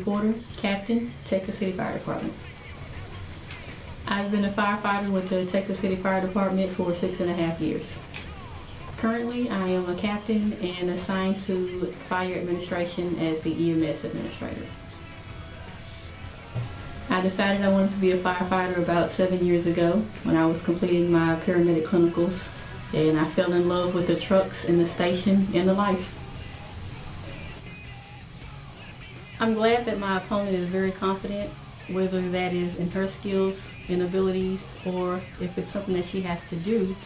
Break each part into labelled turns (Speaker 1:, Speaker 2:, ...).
Speaker 1: Porter, Captain, Texas City Fire Department. I've been a firefighter with the Texas City Fire Department for 6.5 years. Currently, I am a captain and assigned to fire administration as the EMS administrator. I decided I wanted to be a firefighter about 7 years ago when I was completing my paramedic clinicals, and I fell in love with the trucks and the station and the life. I'm glad that my opponent is very confident, whether that is in her skills and abilities or if it's something that she has to do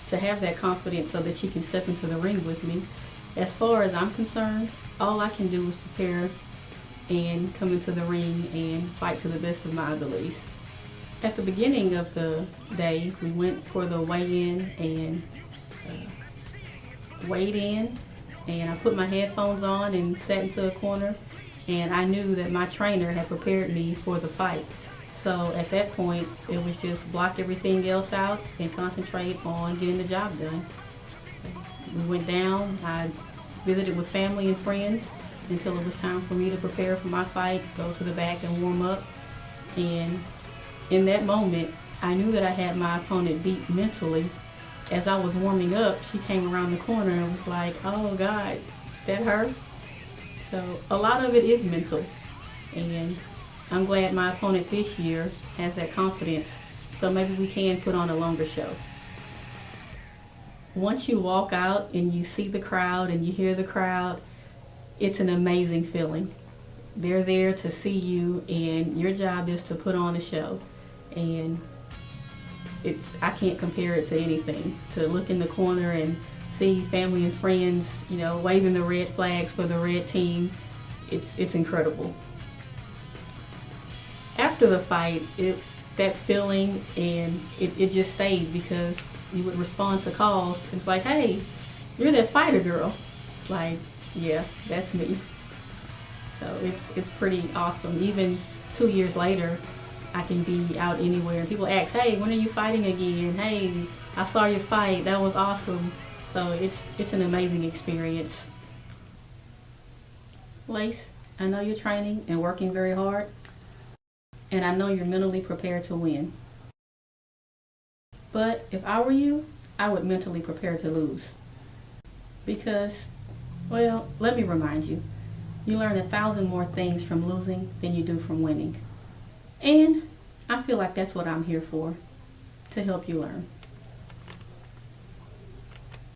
Speaker 1: to have that confidence so that she can step into the ring with me. As far as I'm concerned, all I can do is prepare and come into the ring and fight to the best of my abilities. At the beginning of the day, we went for the weigh-in and weighed in, and I put my headphones on and sat into a corner, and I knew that my trainer had prepared me for the fight. So at that point, it was just block everything else out and concentrate on getting the job done. We went down, I visited with family and friends until it was time for me to prepare for my fight, go to the back and warm up. And in that moment, I knew that I had my opponent beat mentally. As I was warming up, she came around the corner and was like, "Oh God, is that her?" So a lot of it is mental. And I'm glad my opponent this year has that confidence, so maybe we can put on a longer show. Once you walk out and you see the crowd and you hear the crowd, it's an amazing feeling. They're there to see you, and your job is to put on a show. And I can't compare it to anything. To look in the corner and see family and friends, waving the red flags for the red team, it's incredible. After the fight, that feeling, and it just stayed because you would respond to calls. It's like, "Hey, you're that fighter girl." It's like, yeah, that's me. So it's pretty awesome. Even 2 years later, I can be out anywhere and people ask, "Hey, when are you fighting again? Hey, I saw your fight. That was awesome." So it's an amazing experience. Lace, I know you're training and working very hard, and I know you're mentally prepared to win. But if I were you, I would mentally prepare to lose. Because, well, let me remind you, you learn 1,000 more things from losing than you do from winning. And I feel like that's what I'm here for, to help you learn.